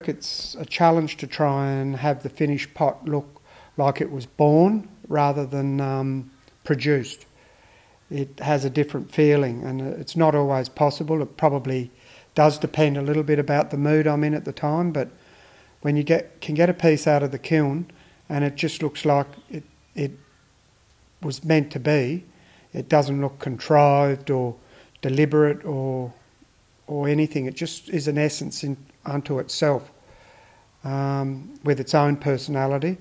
It's a challenge to try and have the finished pot look like it was born rather than produced. It has a different feeling, and it's not always possible. It probably does depend a little bit about the mood I'm in at the time, but when you can get a piece out of the kiln and it just looks like it was meant to be, it doesn't look contrived or deliberate or anything. It just is an essence unto itself, with its own personality,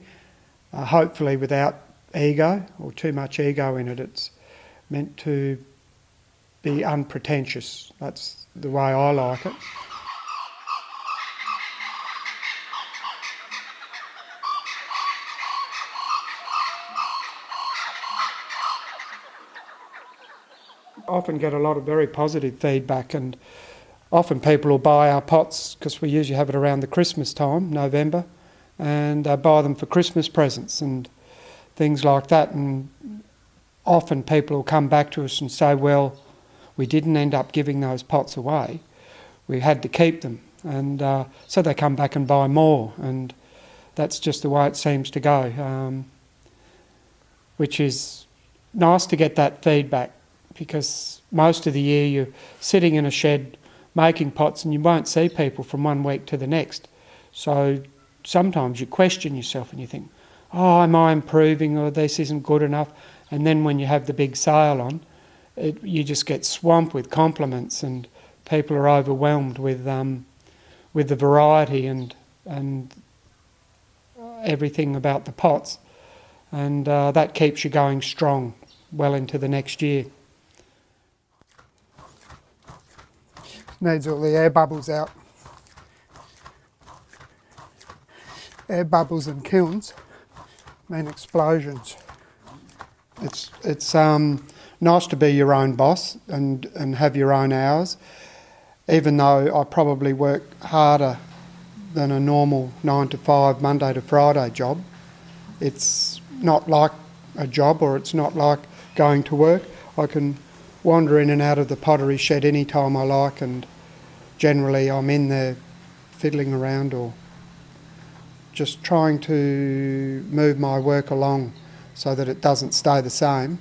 hopefully without ego or too much ego in it. It's meant to be unpretentious. That's the way I like it. I often get a lot of very positive feedback, and often people will buy our pots because we usually have it around the Christmas time, November, and they buy them for Christmas presents and things like that. And often people will come back to us and say, well, we didn't end up giving those pots away. We had to keep them. And so they come back and buy more. And that's just the way it seems to go, which is nice to get that feedback, because most of the year you're sitting in a shed making pots and you won't see people from one week to the next. So sometimes you question yourself and you think, oh, am I improving, or this isn't good enough? And then when you have the big sale on, you just get swamped with compliments, and people are overwhelmed with the variety and everything about the pots. And that keeps you going strong well into the next year. Needs all the air bubbles out. Air bubbles in kilns mean explosions. It's nice to be your own boss and have your own hours, even though I probably work harder than a normal 9 to 5 Monday to Friday job. It's not like a job, or it's not like going to work. I can wander in and out of the pottery shed any time I like, and generally I'm in there fiddling around or just trying to move my work along so that it doesn't stay the same.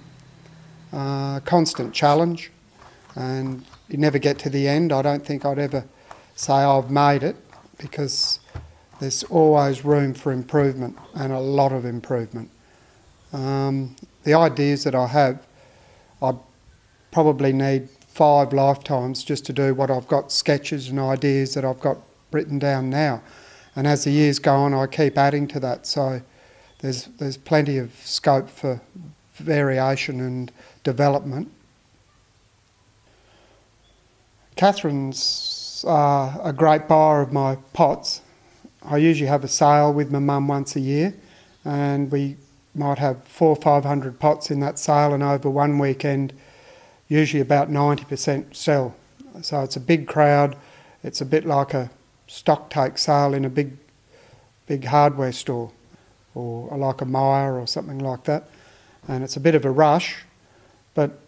Constant challenge, and you never get to the end. I don't think I'd ever say I've made it, because there's always room for improvement, and a lot of improvement. The ideas that I have, I probably need 5 lifetimes just to do what I've got, sketches and ideas that I've got written down now. And as the years go on, I keep adding to that. So there's plenty of scope for variation and development. Catherine's a great buyer of my pots. I usually have a sale with my mum once a year, and we might have 400 or 500 pots in that sale, and over one weekend usually about 90% sell. So it's a big crowd. It's a bit like a stock take sale in a big hardware store, or like a Myer or something like that. And it's a bit of a rush, but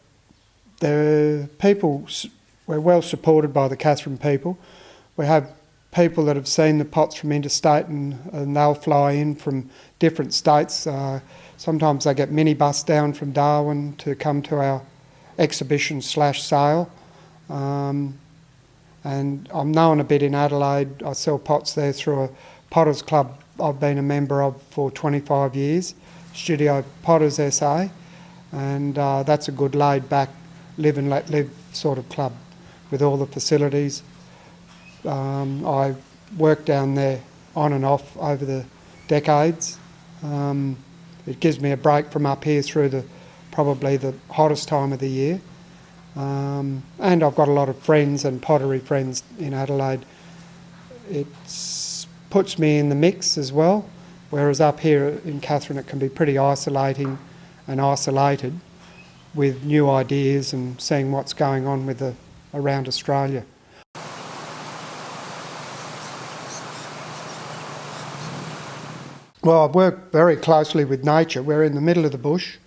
we're well supported by the Katherine people. We have people that have seen the pots from interstate, and they'll fly in from different states. Sometimes they get minibus down from Darwin to come to our exhibition/sale. And I'm known a bit in Adelaide. I sell pots there through a Potters Club I've been a member of for 25 years, Studio Potters SA, and that's a good laid back live and let live sort of club with all the facilities. I worked down there on and off over the decades. It gives me a break from up here through probably the hottest time of the year. And I've got a lot of friends and pottery friends in Adelaide. It puts me in the mix as well, whereas up here in Katherine it can be pretty isolating and isolated with new ideas and seeing what's going on around Australia. Well, I work very closely with nature. We're in the middle of the bush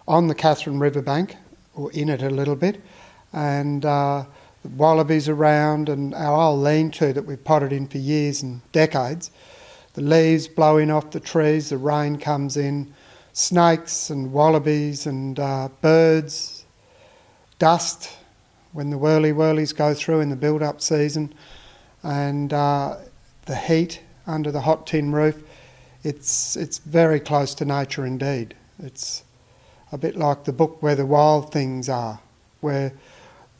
on the Katherine riverbank, or in it a little bit, and the wallabies around, and our old lean-to that we've potted in for years and decades. The leaves blowing off the trees, the rain comes in, snakes and wallabies and birds, dust when the whirly-whirlies go through in the build-up season, and the heat under the hot tin roof. It's very close to nature indeed. It's a bit like the book Where the Wild Things Are, where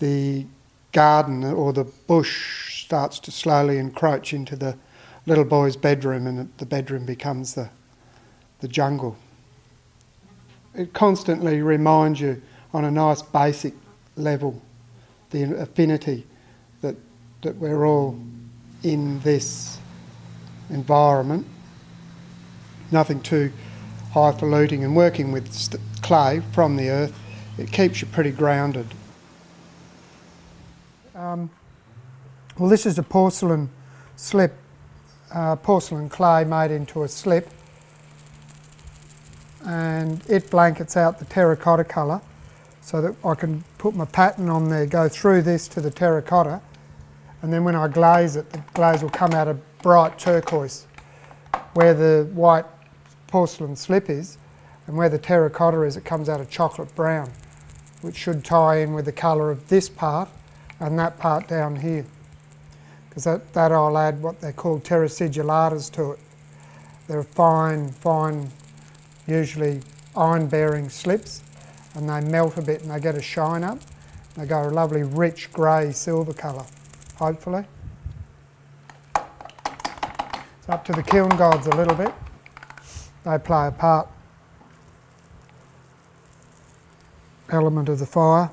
the garden or the bush starts to slowly encroach into the little boy's bedroom, and the bedroom becomes the jungle. It constantly reminds you on a nice basic level the affinity that we're all in this environment. Nothing too highfalutin, and working with clay from the earth, it keeps you pretty grounded. Well, this is a porcelain slip, porcelain clay made into a slip, and it blankets out the terracotta colour so that I can put my pattern on there, go through this to the terracotta, and then when I glaze it, the glaze will come out a bright turquoise where the white porcelain slip is, and where the terracotta is, it comes out a chocolate brown, which should tie in with the colour of this part and that part down here, because that I'll add what they call terrasigillata to it. They're fine, usually iron-bearing slips, and they melt a bit and they get a shine up. They go a lovely rich grey silver colour, hopefully. It's up to the kiln gods a little bit. They play a part. Element of the fire.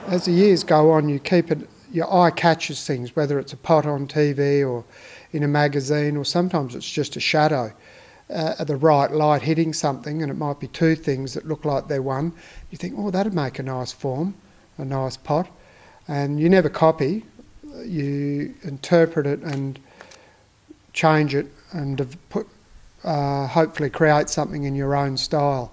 As the years go on, you keep it, your eye catches things, whether it's a pot on TV or in a magazine, or sometimes it's just a shadow at the right light hitting something, and it might be two things that look like they're one. You think, oh, that'd make a nice form, a nice pot. And you never copy, you interpret it and change it and hopefully create something in your own style.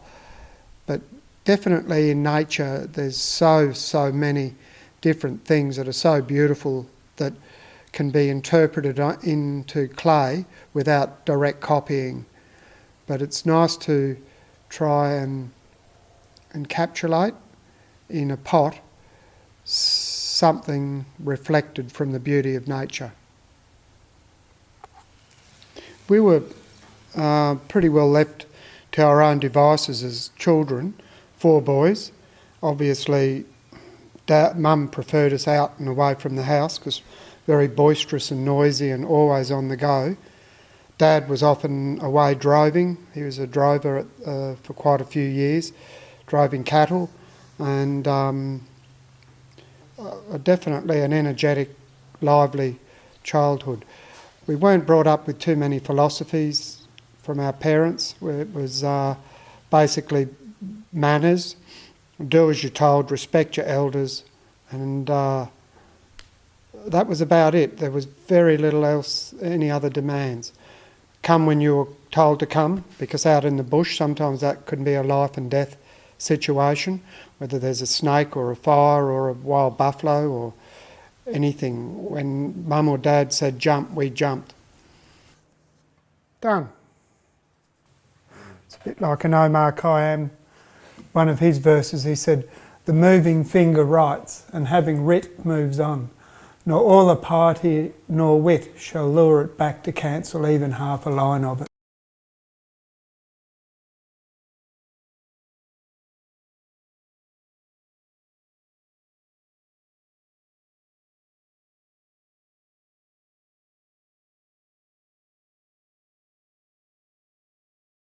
But definitely in nature there's so many different things that are so beautiful that can be interpreted into clay without direct copying. But it's nice to try and encapsulate in a pot something reflected from the beauty of nature. We were pretty well left to our own devices as children, 4 boys. Obviously, Mum preferred us out and away from the house because very boisterous and noisy and always on the go. Dad was often away droving. He was a drover for quite a few years, droving cattle, and definitely an energetic, lively childhood. We weren't brought up with too many philosophies from our parents. It was basically manners, do as you're told, respect your elders, and that was about it. There was very little else, any other demands. Come when you were told to come, because out in the bush sometimes that could be a life and death situation, whether there's a snake or a fire or a wild buffalo or anything. When Mum or Dad said jump, we jumped. Done. It's a bit like an Omar Khayyam, one of his verses, he said, "The moving finger writes, and having writ moves on. Nor all a piety nor wit shall lure it back to cancel even half a line of it."